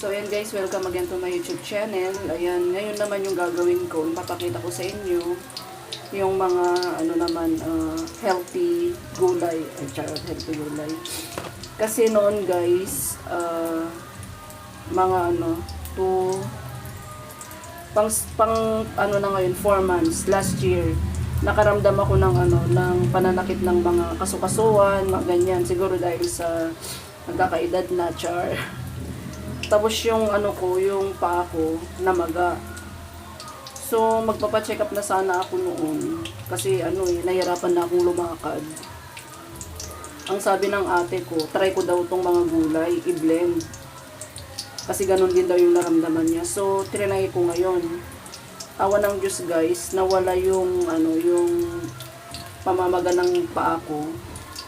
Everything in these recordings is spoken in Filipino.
So ayan guys, welcome again to my YouTube channel. Ayan, ngayon naman yung gagawin ko, papakita ko sa inyo yung mga healthy gulay. Ay, charot, healthy gulay. Kasi noon guys, mga na ngayon, 4 months, last year, nakaramdam ako ng pananakit ng mga kasukasuan, mga ganyan. Siguro dahil sa nagkakaedad na, char. Tapos yung yung paa ko, namaga. So, magpapa-check up na sana ako noon. Kasi nahirapan na akong lumakad. Ang sabi ng ate ko, try ko daw tong mga gulay, i-blend. Kasi ganun din daw yung naramdaman niya. So, trinay ko ngayon. Awa ng Diyos guys, nawala yung pamamaga ng paa ko.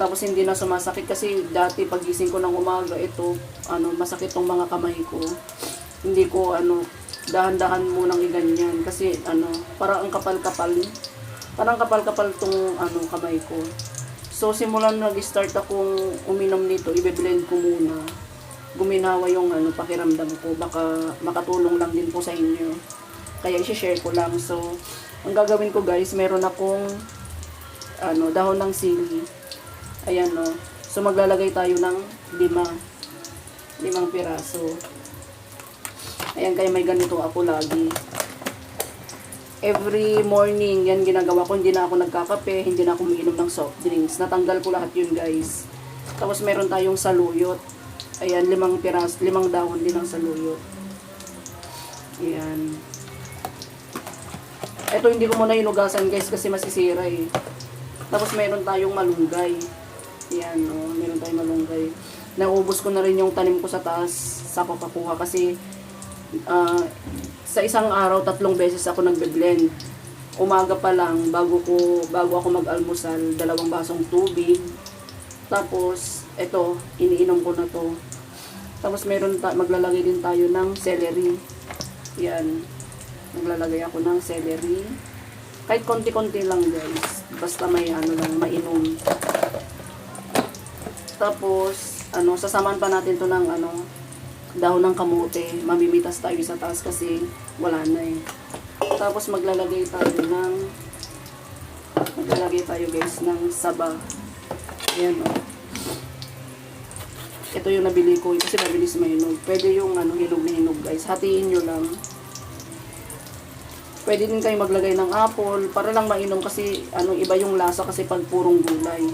Tapos hindi na sumasakit kasi dati pagising ko ng umaga, ito masakit tong mga kamay ko. Hindi ko dahan-dahan mo nang iganyan kasi parang ang kapal-kapal. Parang kapal-kapal tong kamay ko. So simulan nag-start akong uminom nito, i-blend ko muna. Guminawa yung pakiramdam ko, baka makatulong lang din po sa inyo. Kaya i-share ko lang. So ang gagawin ko guys, meron akong dahon ng sili. Ayan So maglalagay tayo ng 5 piraso. Ayan, kaya may ganito ako lagi. Every morning, yan ginagawa ko. Hindi na ako nagkakape, hindi na ako umiinom ng soft drinks. Natanggal ko lahat yun guys. Tapos meron tayong saluyot. Ayan, 5 piraso, 5 dahon din ng saluyot. Ayan. Ito hindi ko muna inugasan guys kasi masisira eh. Tapos meron tayong malunggay. Yan, meron tayong malunggay. Naubos ko na rin yung tanim ko sa taas sa kukuha kasi sa isang araw 3 beses ako nagbe-blend. Umaga pa lang bago ako mag-almusal, 2 basong tubig. Tapos ito, iniinom ko na to. Tapos maglalagay din tayo ng celery. Yan. Maglalagay ako ng celery. Kahit konti-konti lang guys. Basta may lang, mainom. Tapos, sasaman pa natin to ng dahon ng kamote. Mamimitas tayo sa taas kasi wala na eh. Tapos maglalagay tayo guys ng saba. Ayan Ito yung nabili ko kasi mabilis mahinog. Pwede yung hinog na hinog guys. Hatiin nyo lang. Pwede din kayo maglagay ng apple para lang mainom kasi iba yung lasa kasi pag purong gulay.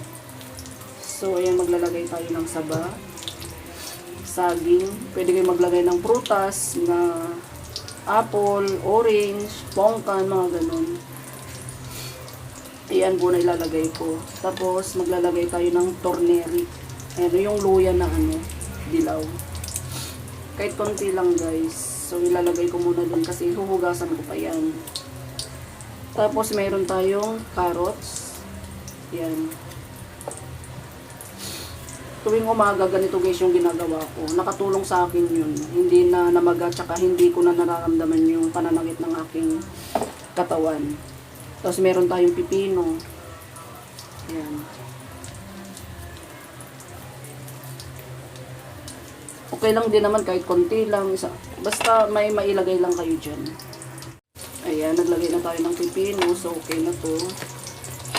So ayan, maglalagay tayo ng saba, saging. Pwede kayo maglagay ng prutas na apple, orange, pongkan, mga ganun. Ayan po na ilalagay ko. Tapos maglalagay tayo ng torneri. Ayan yung luya na dilaw. Kahit konti lang guys. So ilalagay ko muna dun kasi huhugasan ko pa yan. Tapos mayroon tayong carrots. Yan. Tuwing umaga ganito guys yung ginagawa ko. Nakatulong sa akin yun. Hindi na namaga tsaka hindi ko na nararamdaman yung pananakit ng aking katawan. Tapos meron tayong pipino. Yan. Okay lang din naman kahit konti lang. Basta may mailagay lang kayo dyan. Ayan, naglagay na tayo ng pipino. So, okay na to.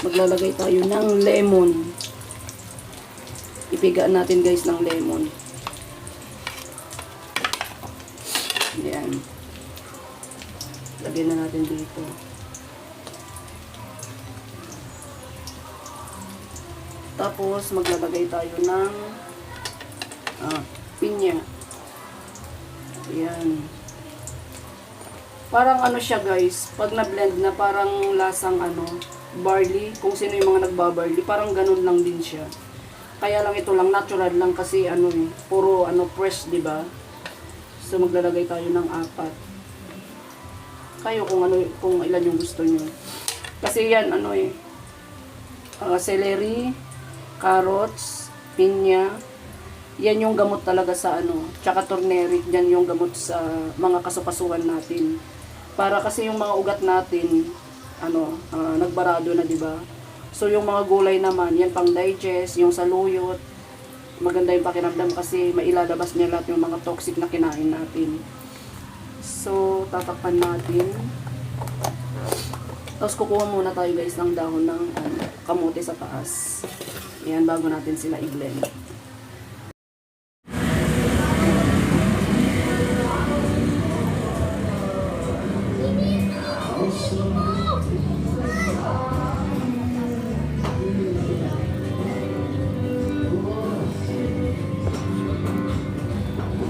Maglalagay tayo ng lemon. Ipigaan natin guys ng lemon. Ayan. Lagyan na natin dito. Tapos, maglalagay tayo ng pinya. Ayan. Parang siya guys, pag na-blend na parang lasang barley, kung sino yung mga nagbabarley, parang ganun lang din siya. Kaya lang ito lang, natural lang kasi puro fresh, di ba? So maglalagay tayo ng 4. Kayo kung ilan yung gusto niyo. Kasi yan celery, carrots, pinya, yan yung gamot talaga sa tsaka turmeric, yan yung gamot sa mga kasukasuan natin. Para kasi yung mga ugat natin nagbarado na, di ba? So yung mga gulay naman, yan pang digest, yung saluyot, maganda yung pakiramdam kasi mailalabas niya lahat yung mga toxic na kinain natin. So, tatakpan natin. Tapos kukuha muna tayo guys ng dahon ng kamote sa taas. Ayan, bago natin sila i-blend.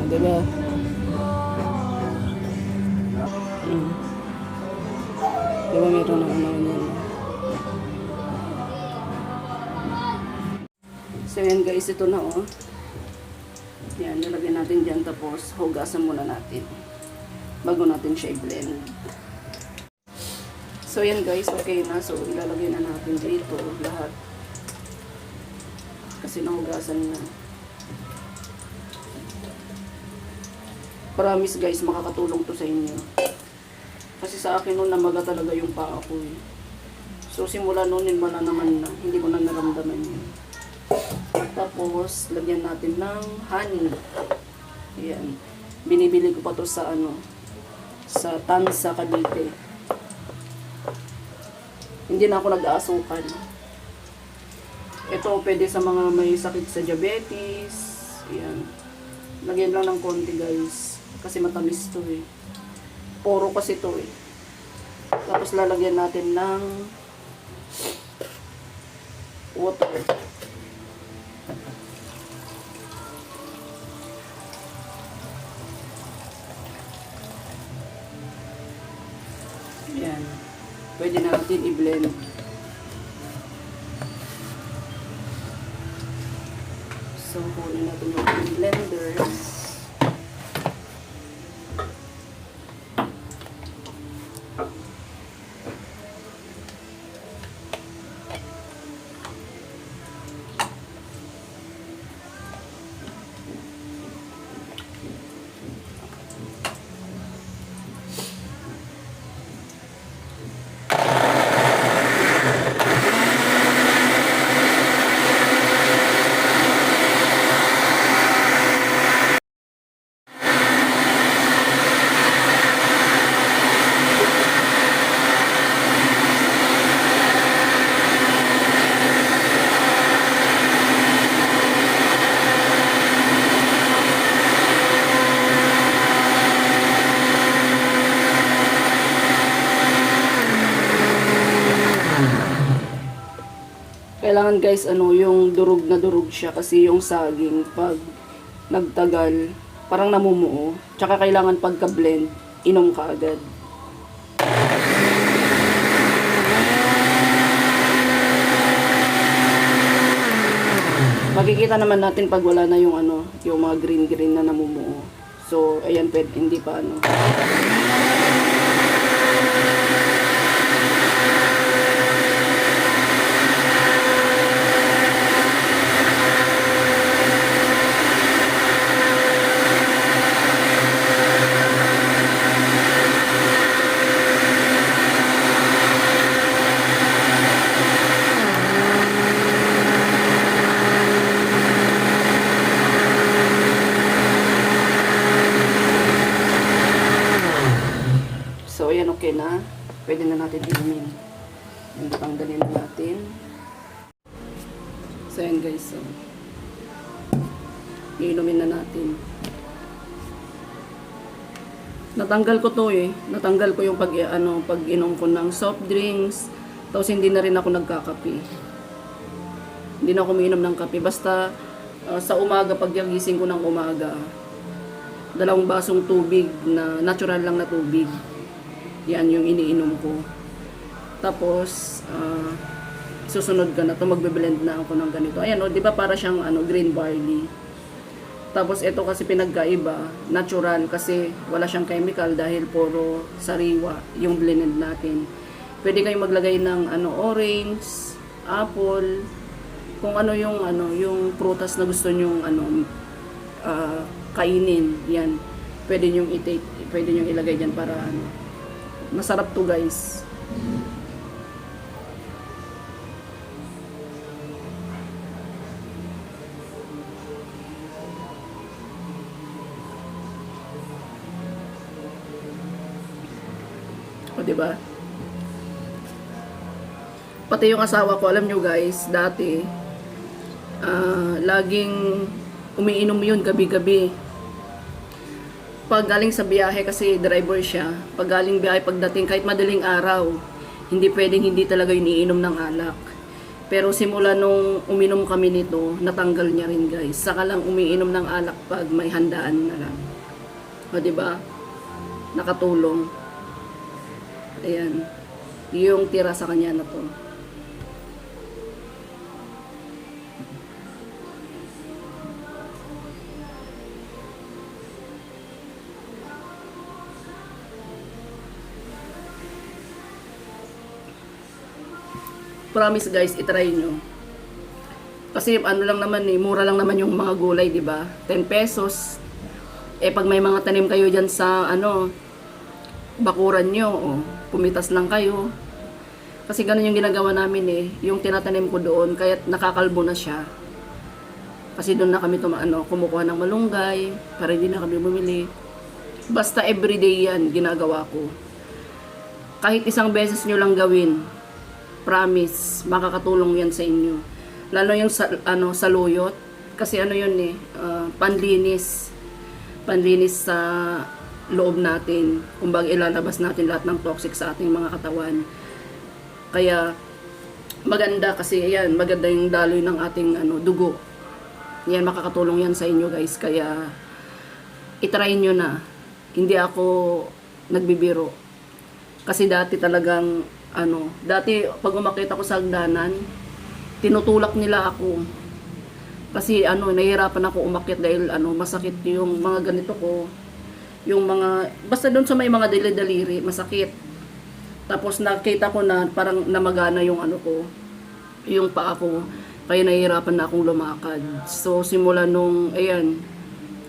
Diba? Diba meron ng ano yan? So yan guys, ito na oh. Yan, nilagyan natin dyan tapos hugasan muna natin bago natin siya i-blend. So yan guys, okay na. So ilalagay na natin dito lahat kasi nahugasan na. Promise guys, makakatulong to sa inyo. Kasi sa akin noon namaga talaga yung paa ko eh. So simula noon wala naman na. Hindi ko na naramdaman yun. Tapos lagyan natin ng honey. Ayan. Binibili ko pa to sa sa Tansa, Cavite. Hindi na ako nag-aasukan. Ito pwede sa mga may sakit sa diabetes. Ayan. Lagyan lang ng konti guys. Kasi matamis to eh. Poro kasi to eh. Tapos lalagyan natin ng water. Yan. Pwede na natin i-blend. So, kunin natin yung blender. Kailangan guys, yung durog na durog siya kasi yung saging pag nagtagal, parang namumuo. Tsaka kailangan pagka-blend, inom ka agad. Makikita naman natin pag wala na yung yung mga green na namumuo. So, ayan, pwede, hindi pa So, ayan, okay na. Pwede na natin inumin. Yung tanggalin na natin. So, ayan guys. So, inumin na natin. Natanggal ko to eh. Natanggal ko yung pag-inom ko ng soft drinks. Tapos, hindi na rin ako nagkakape. Hindi na ako umiinom ng kape. Basta, sa umaga, pag gising ko ng umaga, 2 basong tubig na natural lang na tubig. Yan yung iniinom ko. Tapos, susunod ka na to, magbe-blend na ako ng ganito. Ayan, di ba para siyang green barley. Tapos, ito kasi pinagkaiba, natural kasi wala siyang chemical dahil puro sariwa yung blended natin. Pwede kayong maglagay ng orange, apple, kung yung prutas na gusto nyong kainin. Yan. Pwede nyong ilagay diyan para masarap to guys. di ba? Pati yung asawa ko, alam nyo guys, dati, laging umiinom yun gabi-gabi. Pag galing sa biyahe, kasi driver siya, pag galing biyahe, pagdating, kahit madaling araw, hindi pwedeng hindi talaga yun iinom ng alak. Pero simula nung uminom kami nito, natanggal niya rin guys. Saka lang umiinom ng alak pag may handaan na lang. O diba? Nakatulong. Ayan. Yung tira sa kanya na to. Promise guys, itry nyo. Kasi ano lang naman mura lang naman yung mga gulay, di ba? 10 pesos. Pag may mga tanim kayo diyan sa bakuran nyo, pumitas lang kayo. Kasi ganun yung ginagawa namin yung tinatanim ko doon, kaya nakakalbo na siya. Kasi doon na kami kumukuha ng malunggay, para hindi na kami bumili. Basta everyday yan, ginagawa ko. Kahit isang beses nyo lang gawin, promise, makakatulong yan sa inyo. Lalo yung saluyot, kasi yun panlinis. Panlinis sa loob natin. Kumbaga ilalabas natin lahat ng toxic sa ating mga katawan. Kaya maganda kasi ayan, maganda yung daloy ng ating dugo. Yan, makakatulong yan sa inyo guys. Kaya itry nyo na. Hindi ako nagbibiro. Kasi dati talagang dati pag umakyat ako sa hagdanan, tinutulak nila ako. Kasi nahihirapan ako umakyat dahil masakit yung mga ganito ko. Yung mga, basta doon sa may mga daliri, masakit. Tapos nakita ko na parang namagana yung ko, yung paa ko. Kaya nahihirapan na akong lumakad. So simula nung, ayan,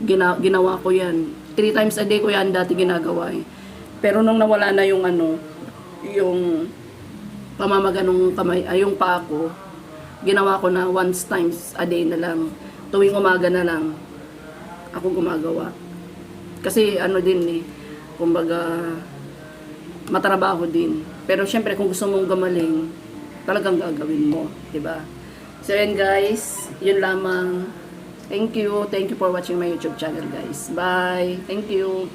ginawa ko yan. 3 times a day ko yan dati ginagawa Pero nung nawala na yung yung pamamaga nung kamay, yung paa ko, ginawa ko na once times a day na lang. Tuwing umaga na lang ako gumagawa. Kasi din kumbaga matrabaho din. Pero syempre kung gusto mong gumaling, talagang gagawin mo, 'di ba? So yan guys, yun lamang. Thank you for watching my YouTube channel guys. Bye. Thank you.